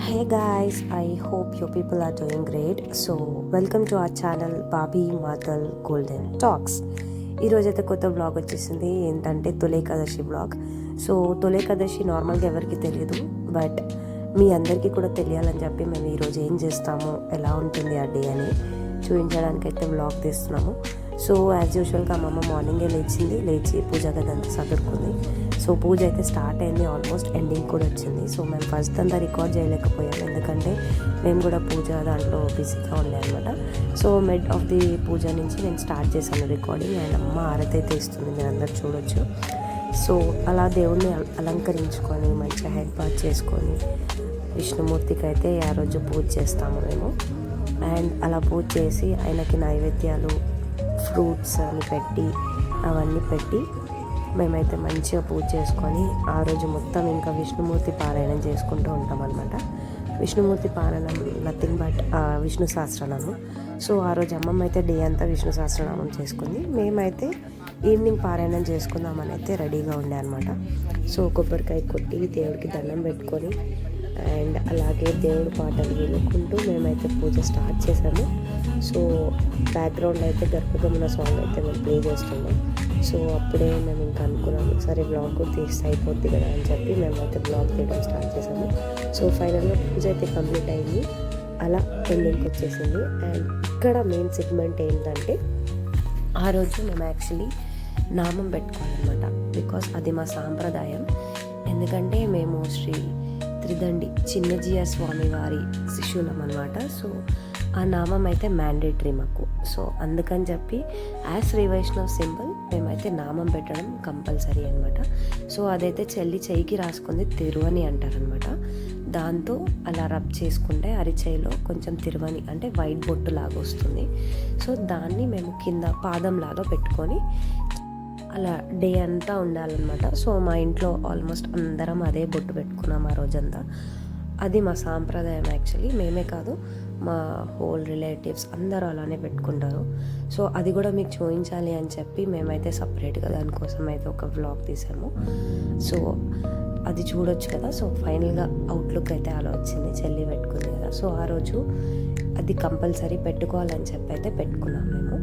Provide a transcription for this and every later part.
Hey guys, I hope you people are doing great. So, welcome to our channel బాబీ మాతల్ golden talks. ఈరోజు అయితే కొత్త blog వచ్చేసింది. ఏంటంటే తొలి ఏకాదశి బ్లాగ్. సో తొలి ఏకాదశి నార్మల్గా ఎవరికి తెలియదు, బట్ మీ అందరికీ కూడా తెలియాలని చెప్పి మేము ఈరోజు ఏం చేస్తాము, ఎలా ఉంటుంది ఆ డే అని చూపించడానికి అయితే బ్లాగ్ తీస్తున్నాము. సో యాజ్ యూజువల్గా అమ్మమ్మ మార్నింగే లేచి పూజ గదంతా సదురుకుంది. సో పూజ అయితే స్టార్ట్ అయింది, ఆల్మోస్ట్ ఎండింగ్ కూడా వచ్చింది. సో మేము ఫస్ట్ అంతా రికార్డ్ చేయలేకపోయాము, ఎందుకంటే మేము కూడా పూజ దాంట్లో బిజీగా ఉండే అనమాట. సో మిడ్ ఆఫ్ ది పూజ నుంచి నేను స్టార్ట్ చేశాను రికార్డింగ్, అండ్ అమ్మ ఆరతి అయితే ఇస్తుంది, మీరు అందరు చూడొచ్చు. సో అలా దేవుణ్ణి అలంకరించుకొని మంచిగా హెడ్ బాత్ చేసుకొని విష్ణుమూర్తికి అయితే ఆ రోజు పూజ చేస్తాము మేము. అండ్ అలా పూజ చేసి ఆయనకి నైవేద్యాలు ఫ్రూట్స్ అని పెట్టి అవన్నీ పెట్టి మేమైతే మంచిగా పూజ చేసుకొని ఆ రోజు మొత్తం ఇంకా విష్ణుమూర్తి పారాయణం చేసుకుంటూ ఉంటాం అనమాట. విష్ణుమూర్తి పారాయణం nothing but Vishnu Sahasranamam. So ఆ రోజు అమ్మమ్మ అయితే డే అంతా విష్ణు సహస్రనామం చేసుకుంది, మేమైతే ఈవినింగ్ పారాయణం చేసుకుందామని అయితే రెడీగా ఉండే అనమాట. సో కొబ్బరికాయ కొట్టి దేవుడికి దండం పెట్టుకొని అండ్ అలాగే దేవుడి పాటలు వినుకుంటూ మేమైతే పూజ స్టార్ట్ చేసాము. సో బ్యాక్గ్రౌండ్ అయితే గర్భగమన సాంగ్ అయితే మేము ప్లే చేస్తున్నాం. సో అప్పుడే మేము ఇంకా అనుకున్నాము, సరే బ్లాగ్ కూడా తీస్తే అయిపోద్ది కదా అని చెప్పి మేమైతే బ్లాగ్ తీయడం స్టార్ట్ చేసాము. సో ఫైనల్గా పూజ అయితే కంప్లీట్ అయింది, అలా ఎండింగ్కి వచ్చేసింది. అండ్ ఇక్కడ మెయిన్ సెగ్మెంట్ ఏంటంటే ఆ రోజు మేము యాక్చువల్లీ నామం పెట్టుకోవాలన్నమాట, బికాస్ అది మా సాంప్రదాయం. ఎందుకంటే మేము శ్రీ త్రిదండి చిన్నజీయ స్వామి వారి శిష్యులం అనమాట. సో ఆ నామం అయితే మ్యాండేటరీ మాకు. సో అందుకని చెప్పి యాజ్ శ్రీ వైష్ణవ్ సింబల్ మేమైతే నామం పెట్టడం కంపల్సరీ అనమాట. సో అదైతే చెయ్యికి రాసుకుంది తిరువని అంటారనమాట. దాంతో అలా రబ్ చేసుకుంటే అరిచేయిలో కొంచెం తిరువని అంటే వైట్ బొట్టు లాగా వస్తుంది. సో దాన్ని మేము కింద పాదం లాగా పెట్టుకొని అలా డే అంతా ఉండాలన్నమాట. సో మా ఇంట్లో ఆల్మోస్ట్ అందరం అదే బొట్టు పెట్టుకున్నాం ఆ రోజంతా. అది మా సాంప్రదాయం యాక్చువల్లీ. మేమే కాదు, మా హోల్ రిలేటివ్స్ అందరూ అలానే పెట్టుకుంటారు. సో అది కూడా మీకు చూపించాలి అని చెప్పి మేమైతే సపరేట్గా దానికోసం అయితే ఒక వ్లాగ్ తీసాము. సో అది చూడొచ్చు కదా. సో ఫైనల్గా అవుట్లుక్ అయితే అలా వచ్చింది, చెల్లి పెట్టుకుంది కదా. సో ఆ రోజు అది కంపల్సరీ పెట్టుకోవాలని చెప్పి అయితే పెట్టుకున్నాం మేము,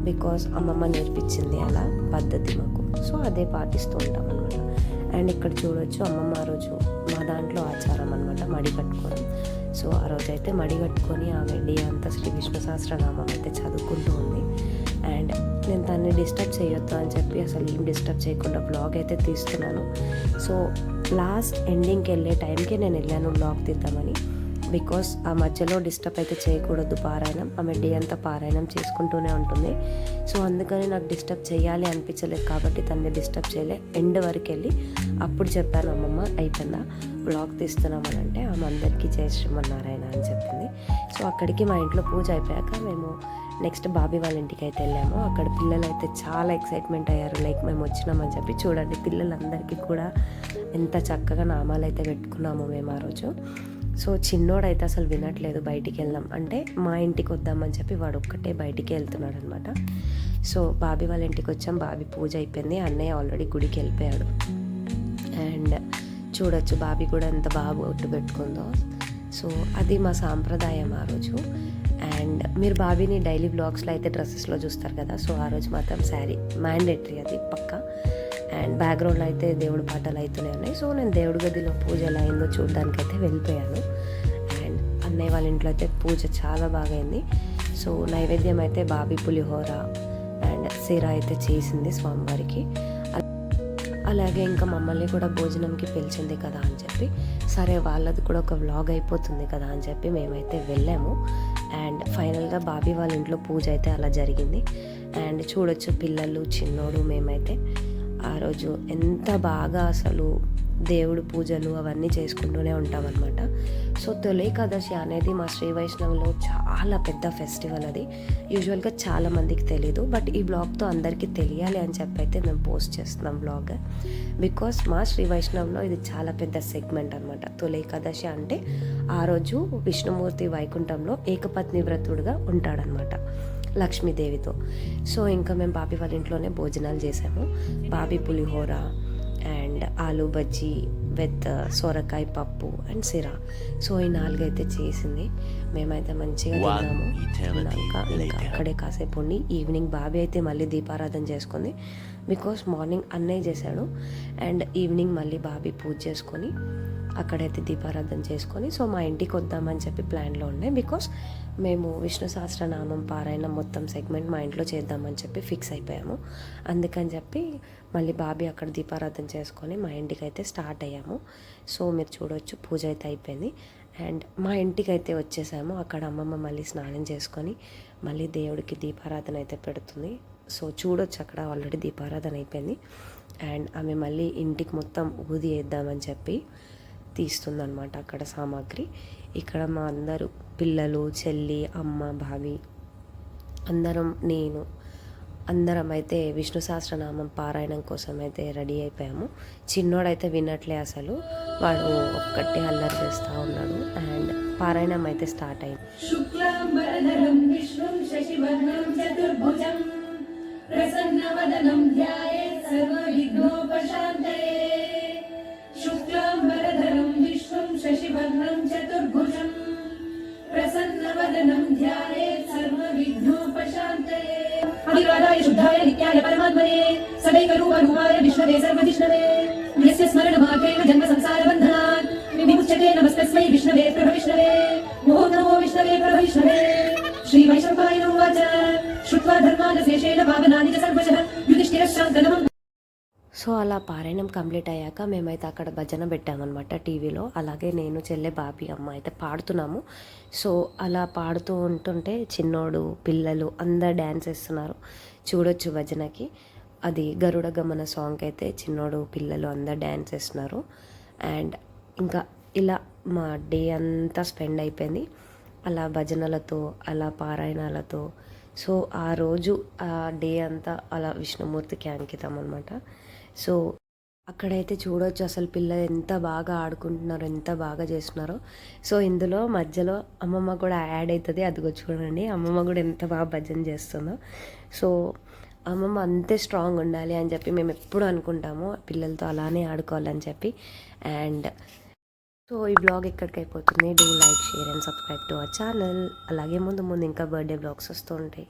బికాస్ అమ్మమ్మ నేర్పించింది అలా పద్ధతి మాకు. సో అదే పాటిస్తూ ఉంటాం అనమాట. అండ్ ఇక్కడ చూడొచ్చు అమ్మమ్మ ఆ రోజు మా దాంట్లో ఆచారం అనమాట మడి కట్టుకోవడం. సో ఆ రోజు అయితే మడి కట్టుకొని ఆమె డే అంతా శ్రీ విష్ణు సహస్రనామం అయితే చదువుకుంటూ ఉంది. అండ్ నేను తనని డిస్టర్బ్ చేయొద్దు అని చెప్పి అసలు ఏం డిస్టర్బ్ చేయకుండా బ్లాగ్ అయితే తీస్తున్నాను. సో లాస్ట్ ఎండింగ్కి వెళ్ళే టైంకి నేను వెళ్ళాను బ్లాగ్ తీద్దామని, బికాస్ ఆ మధ్యలో డిస్టర్బ్ అయితే చేయకూడదు పారాయణం. ఆమె డే అంతా పారాయణం చేసుకుంటూనే ఉంటుంది. సో అందుకని నాకు డిస్టర్బ్ చేయాలి అనిపించలేదు కాబట్టి తనని డిస్టర్బ్ చేయలే. ఎండ్ వరకు వెళ్ళి అప్పుడు చెప్పాను, అమ్మమ్మ అయిపోయిందా బ్లాగ్ తీస్తున్నామని అంటే ఆమె అందరికీ జై శ్రీమన్నారాయణ అని చెప్పింది. సో అక్కడికి మా ఇంట్లో పూజ అయిపోయాక మేము నెక్స్ట్ బాబీ వాళ్ళ ఇంటికి అయితే వెళ్ళాము. అక్కడ పిల్లలు అయితే చాలా ఎక్సైట్మెంట్ అయ్యారు, లైక్ మేము వచ్చినామని చెప్పి. చూడండి పిల్లలందరికీ కూడా ఎంత చక్కగా నామాలు అయితే పెట్టుకున్నాము మేము ఆ రోజు. సో చిన్నోడైతే అసలు వినట్లేదు, బయటికి వెళ్దాం అంటే మా ఇంటికి వద్దామని చెప్పి వాడు ఒక్కటే బయటికి వెళ్తున్నాడు అనమాట. సో బాబీ వాళ్ళ ఇంటికి వచ్చాం, బాబీ పూజ అయిపోయింది, అన్నయ్య ఆల్రెడీ గుడికి వెళ్ళిపోయాడు. అండ్ చూడొచ్చు బాబీ కూడా ఎంత బాగా ఒట్టు పెట్టుకుందో. సో అది మా సాంప్రదాయం ఆ రోజు. అండ్ మీరు బాబీని డైలీ బ్లాగ్స్లో అయితే డ్రెస్సెస్లో చూస్తారు కదా. సో ఆ రోజు మాత్రం శారీ మ్యాండేటరీ, అది పక్కా. అండ్ బ్యాక్గ్రౌండ్లో అయితే దేవుడి పాటలు అయితేనే ఉన్నాయి. సో నేను దేవుడి గదిలో పూజ ఎలా అయిందో చూడడానికి అయితే వెళ్ళిపోయాను. అండ్ అన్నయ్య వాళ్ళ ఇంట్లో అయితే పూజ చాలా బాగా అయింది. సో నైవేద్యం అయితే బాబీ పులిహోర అండ్ సిర అయితే చేసింది స్వామివారికి. అలాగే ఇంకా మమ్మల్ని కూడా భోజనంకి పిలిచింది కదా అని చెప్పి, సరే వాళ్ళది కూడా ఒక వ్లాగ్ అయిపోతుంది కదా అని చెప్పి మేమైతే వెళ్ళాము. అండ్ ఫైనల్గా బాబీ వాళ్ళ ఇంట్లో పూజ అయితే అలా జరిగింది. అండ్ చూడొచ్చు పిల్లలు చిన్నోడు మేమైతే ఆ రోజు ఎంత బాగా అసలు దేవుడు పూజలు అవన్నీ చేసుకుంటూనే ఉంటామన్నమాట. సో తొలి ఏకాదశి అనేది మా శ్రీ వైష్ణవ్లో చాలా పెద్ద ఫెస్టివల్. అది యూజువల్గా చాలామందికి తెలీదు, బట్ ఈ బ్లాగ్తో అందరికీ తెలియాలి అని చెప్పి అయితే మేము పోస్ట్ చేస్తున్నాం బ్లాగ్. బికాస్ మా శ్రీ వైష్ణవ్లో ఇది చాలా పెద్ద సెగ్మెంట్ అనమాట. తొలి ఏకాదశి అంటే ఆ రోజు విష్ణుమూర్తి వైకుంఠంలో ఏకపత్ని వ్రతుడుగా ఉంటాడనమాట లక్ష్మీదేవితో. సో ఇంకా మేము బాబీ వాళ్ళ ఇంట్లోనే భోజనాలు చేసాము. బాబీ పులిహోర అండ్ ఆలూ బజ్జీ విత్ సొరకాయ పప్పు అండ్ సిరా. సో ఈ 4 అయితే చేసింది. మేమైతే మంచిగా తిన్నాము. తిన్నాక ఇంకా అక్కడే కాసేపు ఉండి ఈవినింగ్ బాబీ అయితే మళ్ళీ దీపారాధన చేసుకుంది. బికాస్ మార్నింగ్ అన్నయ్య చేశాడు అండ్ ఈవినింగ్ మళ్ళీ బాబీ పూజ చేసుకొని అక్కడైతే దీపారాధన చేసుకొని సో మా ఇంటికి వద్దామని చెప్పి ప్లాన్లో ఉండే. బికాస్ మేము విష్ణు సహస్రనామం పారాయణ మొత్తం సెగ్మెంట్ మా ఇంట్లో చేద్దామని చెప్పి ఫిక్స్ అయిపోయాము. అందుకని చెప్పి మళ్ళీ బాబీ అక్కడ దీపారాధన చేసుకొని మా ఇంటికి అయితే స్టార్ట్ అయ్యాము. సో మీరు చూడవచ్చు పూజ అయితే అయిపోయింది అండ్ మా ఇంటికి అయితే వచ్చేసాము. అక్కడ అమ్మమ్మ మళ్ళీ స్నానం చేసుకొని మళ్ళీ దేవుడికి దీపారాధన అయితే పెడుతుంది. సో చూడొచ్చు అక్కడ ఆల్రెడీ దీపారాధన అయిపోయింది అండ్ ఆమె మళ్ళీ ఇంటికి మొత్తం ఊది వేద్దామని చెప్పి తీస్తుందన్నమాట అక్కడ సామాగ్రి. ఇక్కడ మా అందరూ పిల్లలు, చెల్లి, అమ్మ, భావి అందరం అయితే విష్ణు సహస్రనామం పారాయణం కోసం అయితే రెడీ అయిపోయాము. చిన్నోడైతే వినట్లే, అసలు వాడు ఒక్కటే అల్లరి చేస్తూ ఉన్నాడు అండ్ పారాయణం అయితే స్టార్ట్ అయింది. శశివర్ణం చతుర్భుజం ప్రసన్నవదనం ధ్యాయేత్ సర్వవిఘ్నోపశాంతయే అవిరాధాయ శుద్ధాయ నిత్యాయ పరమాత్మనే సదైవ రూపాయ విష్ణవే సర్వజిష్ణవే యస్య స్మరణమాత్రేణ జన్మ సంసార బంధనాత్ విముచ్యతే నమస్తస్మై విష్ణవే ప్రభవిష్ణవే ఓం నమో విష్ణవే ప్రభవిష్ణవే శ్రీ వైశంపాయన ఉవాచ శ్రుత్వా ధర్మానశేషేణ పావనాని చ సర్వశః యుధిష్ఠిరః శాంతనమః. సో అలా పారాయణం కంప్లీట్ అయ్యాక మేమైతే అక్కడ భజన పెట్టామన్నమాట టీవీలో. అలాగే నేను, చెల్లె, బాబీ, అమ్మ అయితే పాడుతున్నాము. సో అలా పాడుతూ ఉంటుంటే చిన్నోడు, పిల్లలు అందరు డ్యాన్స్ వేస్తున్నారు. చూడొచ్చు భజనకి. అది గరుడ గమన సాంగ్ అయితే చిన్నోడు, పిల్లలు అందరు డ్యాన్స్ వేస్తున్నారు. అండ్ ఇంకా ఇలా మా డే అంతా స్పెండ్ అయిపోయింది అలా భజనలతో, అలా పారాయణాలతో. సో ఆ రోజు ఆ డే అంతా అలా విష్ణుమూర్తికి అంకితం అనమాట. సో అక్కడైతే చూడవచ్చు అసలు పిల్లలు ఎంత బాగా ఆడుకుంటున్నారో, ఎంత బాగా చేస్తున్నారో. సో ఇందులో మధ్యలో అమ్మమ్మ కూడా యాడ్ అవుతుంది. అదిగో చూడండి, అమ్మమ్మ కూడా ఎంత బాగా భజన చేస్తుందో. సో అమ్మమ్మ అంతే స్ట్రాంగ్ ఉండాలి అని చెప్పి మేము ఎప్పుడు అనుకుంటాము, పిల్లలతో అలానే ఆడుకోవాలని చెప్పి. అండ్ సో ఈ బ్లాగ్ ఎక్కడికి అయిపోతుంది. Do like, share and subscribe to our channel. అలాగే ముందు ఇంకా బర్త్డే బ్లాగ్స్ వస్తూ ఉంటాయి.